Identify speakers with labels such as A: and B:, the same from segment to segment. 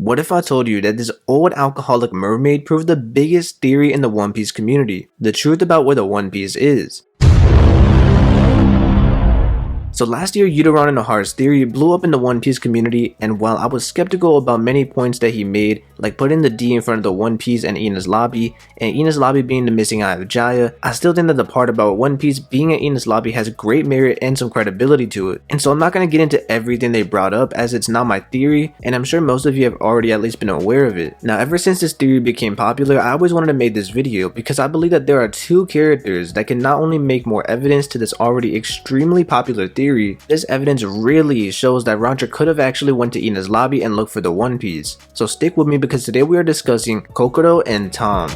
A: What if I told you that this old alcoholic mermaid proved the biggest theory in the One Piece community, the truth about where the One Piece is? So last year, Yuderon and Nohara's theory blew up in the One Piece community, and while I was skeptical about many points that he made, like putting the D in front of the One Piece and Enies Lobby, and Enies Lobby being the missing eye of Jaya, I still think that the part about One Piece being at Enies Lobby has great merit and some credibility to it. And so I'm not going to get into everything they brought up, as it's not my theory, and I'm sure most of you have already at least been aware of it. Now, ever since this theory became popular, I always wanted to make this video because I believe that there are two characters that can not only make more evidence to this already extremely popular theory, this evidence really shows that Roger could have actually went to Enies Lobby and looked for the One Piece. So stick with me because today we are discussing Kokoro and Tom.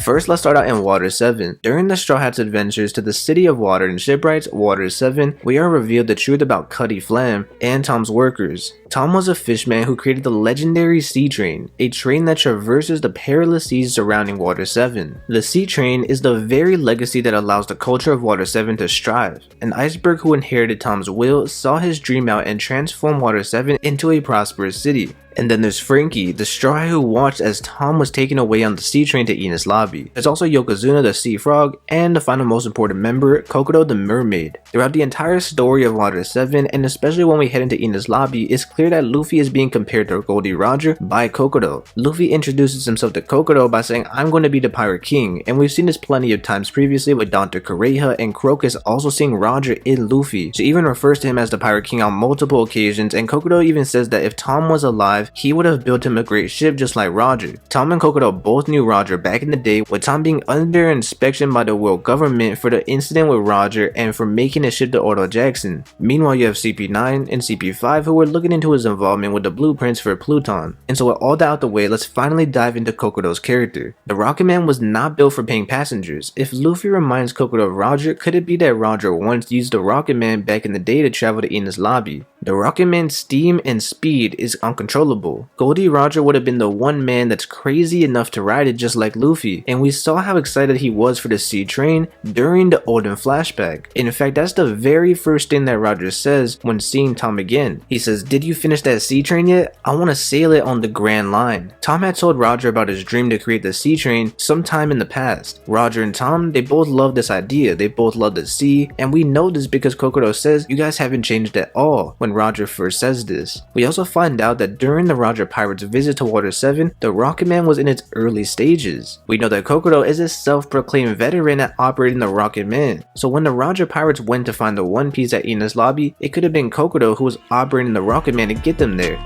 A: First, let's start out in Water 7. During the Straw Hats' adventures to the City of Water in Shipwrights Water 7, we are revealed the truth about Cutty Flam and Tom's workers. Tom was a fishman who created the legendary Sea Train, a train that traverses the perilous seas surrounding Water 7. The Sea Train is the very legacy that allows the culture of Water 7 to strive. An iceberg who inherited Tom's will saw his dream out and transformed Water 7 into a prosperous city. And then there's Frankie, the straw hat who watched as Tom was taken away on the sea train to Enies Lobby. There's also Yokozuna the sea frog, and the final most important member, Kokoro the mermaid. Throughout the entire story of Water 7, and especially when we head into Enies Lobby, it's clear that Luffy is being compared to Gol D Roger by Kokoro. Luffy introduces himself to Kokoro by saying, "I'm going to be the Pirate King," and we've seen this plenty of times previously with Dante Correja and Crocus also seeing Roger in Luffy. She even refers to him as the Pirate King on multiple occasions, and Kokoro even says that if Tom was alive, he would have built him a great ship just like Roger. Tom and Kokoro both knew Roger back in the day, with Tom being under inspection by the world government for the incident with Roger and for making a ship to Otto Jackson. Meanwhile, you have CP9 and CP5 who were looking into his involvement with the blueprints for Pluton. And so with all that out the way, let's finally dive into Kokoro's character. The Rocket Man was not built for paying passengers. If Luffy reminds Kokoro of Roger, could it be that Roger once used the Rocket Man back in the day to travel to Enies Lobby? The Rocket Man's steam and speed is uncontrollable. Gol D Roger would have been the one man that's crazy enough to ride it just like Luffy, and we saw how excited he was for the sea train during the Oden flashback. In fact, that's the very first thing that Roger says when seeing Tom again. He says, "Did you finish that sea train yet? I want to sail it on the Grand Line." Tom had told Roger about his dream to create the sea train sometime in the past. Roger and Tom, they both love this idea, they both love the sea, and we know this because Kokoro says, "You guys haven't changed at all," when Roger first says this. We also find out that during the Roger Pirates visit to Water 7, the Rocket Man was in its early stages. We know that Kokoro is a self-proclaimed veteran at operating the Rocket Man, so when the Roger Pirates went to find the One Piece at Enies Lobby, it could have been Kokoro who was operating the Rocket Man to get them there.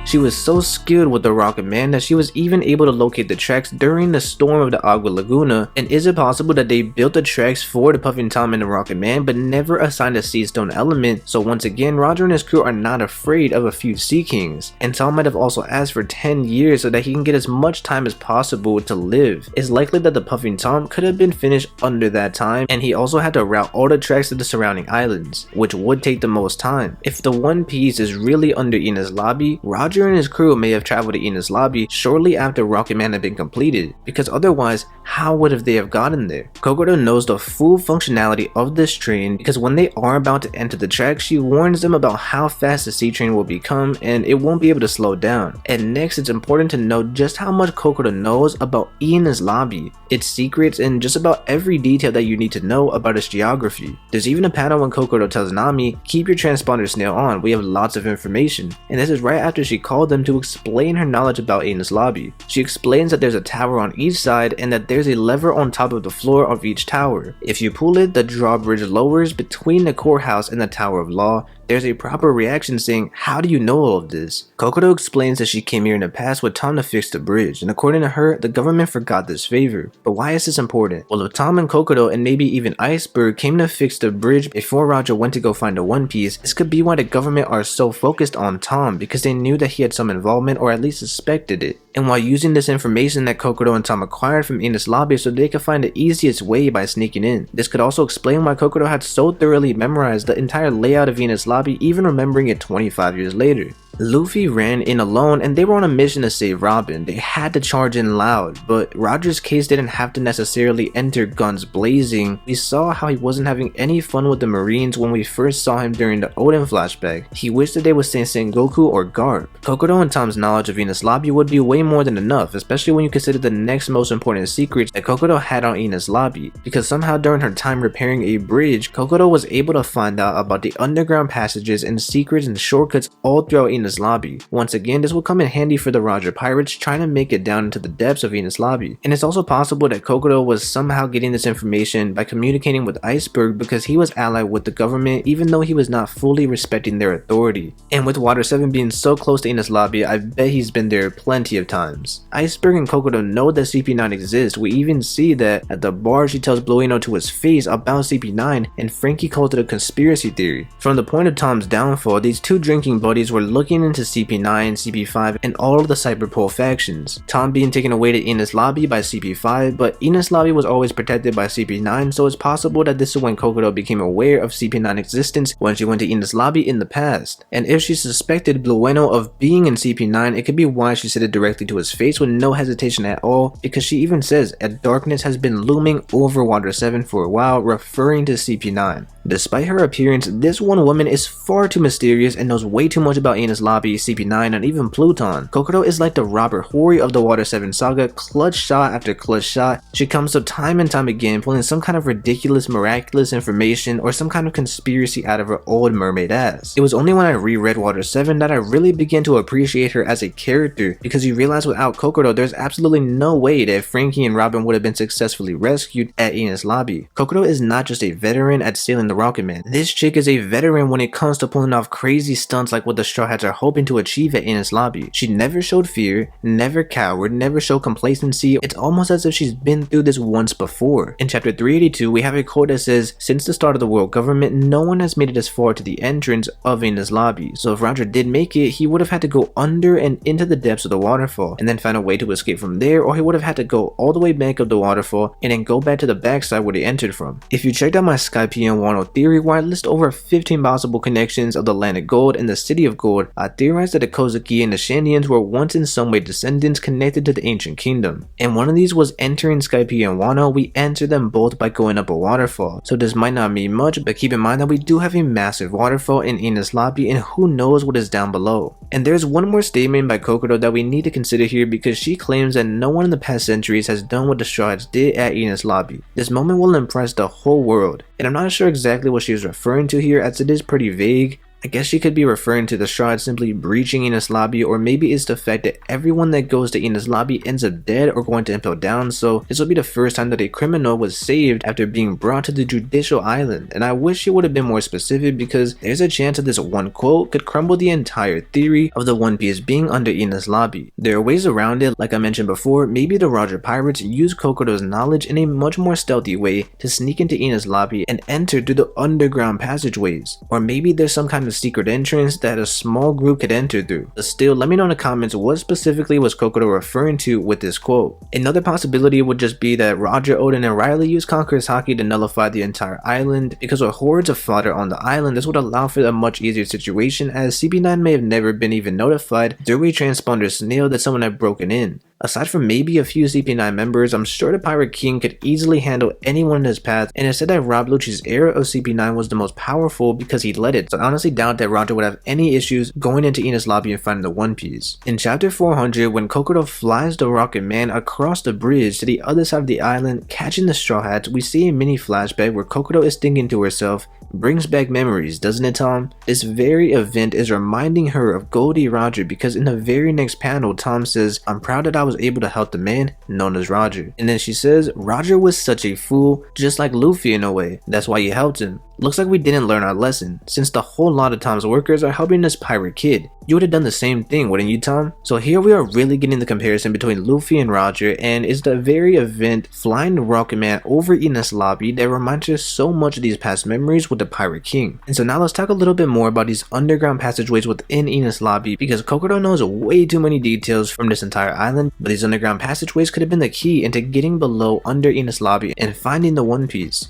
A: She was so skilled with the Rocket Man that she was even able to locate the tracks during the storm of the Agua Laguna. And is it possible that they built the tracks for the Puffin Tom and the Rocket Man but never assigned a Sea Stone element? So once again, Roger and his crew are not afraid of a few Sea Kings. And Tom might have also asked for 10 years so that he can get as much time as possible to live. It's likely that the Puffin Tom could have been finished under that time, and he also had to route all the tracks to the surrounding islands, which would take the most time. If the One Piece is really under Enies Lobby, Roger and his crew may have traveled to Enies Lobby shortly after Rocket Man had been completed, because otherwise, how would they have gotten there? Kokoro knows the full functionality of this train because when they are about to enter the track, she warns them about how fast the sea train will become and it won't be able to slow down. And next, it's important to note just how much Kokoro knows about Enies Lobby, its secrets, and just about every detail that you need to know about its geography. There's even a panel when Kokoro tells Nami, "Keep your transponder snail on, we have lots of information," and this is right after she called them to explain her knowledge about Enies Lobby. She explains that there's a tower on each side and that there's a lever on top of the floor of each tower. If you pull it, the drawbridge lowers between the courthouse and the Tower of Law. There's a proper reaction saying, "How do you know all of this?" Kokoro explains that she came here in the past with Tom to fix the bridge, and according to her, the government forgot this favor. But why is this important? Well, if Tom and Kokoro and maybe even Iceberg came to fix the bridge before Roger went to go find the One Piece, this could be why the government are so focused on Tom, because they knew that he had some involvement or at least suspected it. And while using this information that Kokoro and Tom acquired from Enies Lobby so they could find the easiest way by sneaking in. This could also explain why Kokoro had so thoroughly memorized the entire layout of Enies Lobby, even remembering it 25 years later. Luffy ran in alone and they were on a mission to save Robin. They had to charge in loud, but Roger's case didn't have to necessarily enter guns blazing. We saw how he wasn't having any fun with the Marines when we first saw him during the Oden flashback. He wished that they would stay Sengoku or Garp. Kokoro and Tom's knowledge of Enies Lobby would be way more than enough, especially when you consider the next most important secret that Kokoro had on Enies Lobby, because somehow during her time repairing a bridge, Kokoro was able to find out about the underground passages and secrets and shortcuts all throughout Enies Lobby. Once again, this will come in handy for the Roger pirates trying to make it down into the depths of Enies Lobby. And it's also possible that Kokoro was somehow getting this information by communicating with Iceberg because he was allied with the government even though he was not fully respecting their authority. And with Water 7 being so close to Enies Lobby, I bet he's been there plenty of times. Iceberg and Kokoro know that CP9 exists. We even see that at the bar she tells Blueno to his face about CP9 and Frankie calls it a conspiracy theory. From the point of Tom's downfall, these two drinking buddies were looking into CP9, CP5, and all of the Cyberpole factions. Tom being taken away to Enies Lobby by CP5, but Enies Lobby was always protected by CP9, so it's possible that this is when Kokoro became aware of CP9 existence when she went to Enies Lobby in the past. And if she suspected Blueno of being in CP9, it could be why she said it directly to his face with no hesitation at all, because she even says a darkness has been looming over Water 7 for a while, referring to CP9. Despite her appearance, this one woman is far too mysterious and knows way too much about Enies Lobby, CP9, and even Pluton. Kokoro is like the Robert Horry of the Water 7 saga, clutch shot after clutch shot. She comes up time and time again pulling some kind of ridiculous miraculous information or some kind of conspiracy out of her old mermaid ass. It was only when I reread Water 7 that I really began to appreciate her as a character, because you realize without Kokoro there's absolutely no way that Frankie and Robin would have been successfully rescued at Enies Lobby. Kokoro is not just a veteran at sailing the Rocket Man. This chick is a veteran when it comes to pulling off crazy stunts like what the Straw Hats are hoping to achieve at Enies Lobby. She never showed fear, never cowered, never showed complacency. It's almost as if she's been through this once before. In chapter 382, we have a quote that says, "Since the start of the world government, no one has made it as far to the entrance of Enies Lobby." So if Roger did make it, he would have had to go under and into the depths of the waterfall, and then find a way to escape from there, or he would have had to go all the way back up the waterfall and then go back to the backside where they entered from. If you checked out my Skype and Wano theory where I list over 15 possible connections of the land of gold and the city of gold, I theorized that the Kozuki and the Shandians were once in some way descendants connected to the ancient kingdom. And one of these was entering Skype and Wano. We entered them both by going up a waterfall. So this might not mean much, but keep in mind that we do have a massive waterfall in Enies Lobby and who knows what is down below. And there's one more statement by Kokoro that we need to consider here, because she claims that no one in the past centuries has done what the Straw Hats did at Enies Lobby. This moment will impress the whole world, and I'm not sure exactly what she was referring to here, as it is pretty vague. I guess she could be referring to the Straw Hats simply breaching Enies Lobby, or maybe it's the fact that everyone that goes to Enies Lobby ends up dead or going to Impel Down, so this will be the first time that a criminal was saved after being brought to the Judicial Island. And I wish she would have been more specific, because there's a chance that this one quote could crumble the entire theory of the One Piece being under Enies Lobby. There are ways around it. Like I mentioned before, maybe the Roger pirates use Kokoro's knowledge in a much more stealthy way to sneak into Enies Lobby and enter through the underground passageways. Or maybe there's some kind of secret entrance that a small group could enter through. But still, let me know in the comments what specifically was Kokoro referring to with this quote. Another possibility would just be that Roger, Oden, and Riley used Conqueror's Haki to nullify the entire island, because with hordes of fodder on the island, this would allow for a much easier situation, as CP9 may have never been even notified through a transponder snail that someone had broken in. Aside from maybe a few CP9 members, I'm sure the Pirate King could easily handle anyone in his path, and it said that Rob Lucci's era of CP9 was the most powerful because he led it, so I honestly doubt that Roger would have any issues going into Enies Lobby and finding the One Piece. In chapter 400, when Kokoro flies the Rocket Man across the bridge to the other side of the island, catching the Straw Hats, we see a mini flashback where Kokoro is thinking to herself. Brings back memories, doesn't it, Tom? This very event is reminding her of Gol D Roger, because in the very next panel, Tom says, "I'm proud that I was able to help the man known as Roger." And then she says, "Roger was such a fool, just like Luffy in a way. That's why you helped him." Looks like we didn't learn our lesson, since the whole lot of Tom's workers are helping this pirate kid. You would have done the same thing, wouldn't you, Tom? So here we are really getting the comparison between Luffy and Roger, and it's the very event flying the Rocket Man over Enies Lobby that reminds us so much of these past memories with the Pirate King. And so now let's talk a little bit more about these underground passageways within Enies Lobby, because Kokoro knows way too many details from this entire island, but these underground passageways could have been the key into getting below under Enies Lobby and finding the One Piece.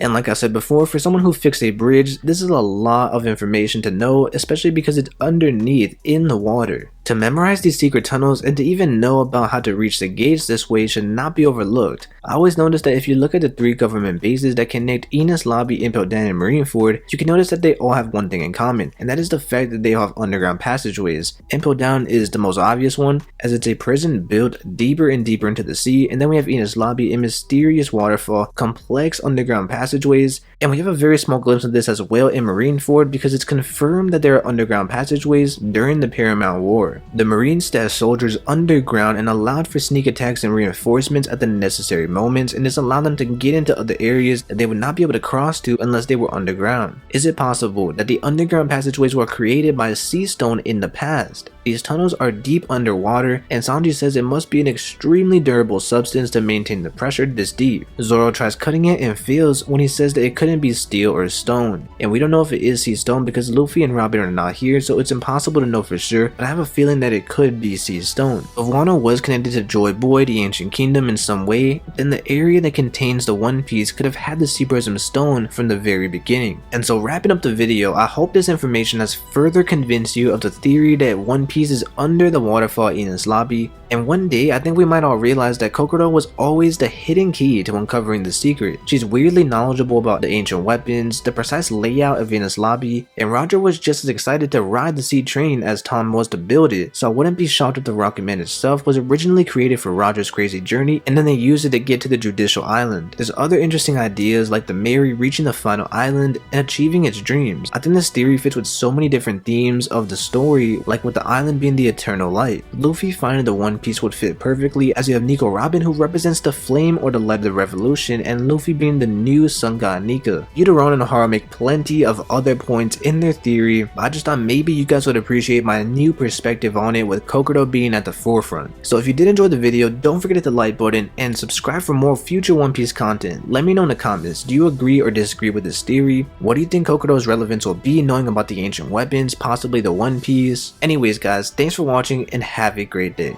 A: And like I said before, for someone who fixed a bridge, this is a lot of information to know, especially because it's underneath in the water. To memorize these secret tunnels and to even know about how to reach the gates this way should not be overlooked. I always noticed that if you look at the 3 government bases that connect Enies Lobby, Impel Down, and Marineford, you can notice that they all have one thing in common, and that is the fact that they all have underground passageways. Impel Down is the most obvious one, as it's a prison built deeper and deeper into the sea, and then we have Enies Lobby, a mysterious waterfall, complex underground passageways, and we have a very small glimpse of this as well in Marineford because it's confirmed that there are underground passageways during the Paramount War. The Marines stashed soldiers underground and allowed for sneak attacks and reinforcements at the necessary moments, and this allowed them to get into other areas that they would not be able to cross to unless they were underground. Is it possible that the underground passageways were created by a sea stone in the past? These tunnels are deep underwater, and Sanji says it must be an extremely durable substance to maintain the pressure this deep. Zoro tries cutting it and fails when he says that it couldn't be steel or stone, and we don't know if it is sea stone because Luffy and Robin are not here, so it's impossible to know for sure, but I have a feeling that it could be sea stone. If Wano was connected to Joy Boy, the ancient kingdom, in some way, then the area that contains the One Piece could have had the Sea Prism stone from the very beginning. And so wrapping up the video, I hope this information has further convinced you of the theory that One Piece is under the waterfall in Enies Lobby, and one day I think we might all realize that Kokoro was always the hidden key to uncovering the secret. She's weirdly knowledgeable about the ancient weapons, the precise layout of Enies Lobby, and Roger was just as excited to ride the sea train as Tom was to build it, so I wouldn't be shocked if the Rocket Man itself was originally created for Roger's crazy journey and then they used it to get to the Judicial Island. There's other interesting ideas like the Mary reaching the final island and achieving its dreams. I think this theory fits with so many different themes of the story, like with the island being the eternal light. Luffy finding the One Piece would fit perfectly, as you have Nico Robin who represents the flame or the light of the revolution, and Luffy being the new sun god Nika. Yuderon and Ohara make plenty of other points in their theory, but I just thought maybe you guys would appreciate my new perspective on it with Kokoro being at the forefront. So if you did enjoy the video, don't forget to hit the like button and subscribe for more future One Piece content. Let me know in the comments, do you agree or disagree with this theory? What do you think Kokoro's relevance will be knowing about the ancient weapons, possibly the One Piece? Anyways guys, thanks for watching and have a great day.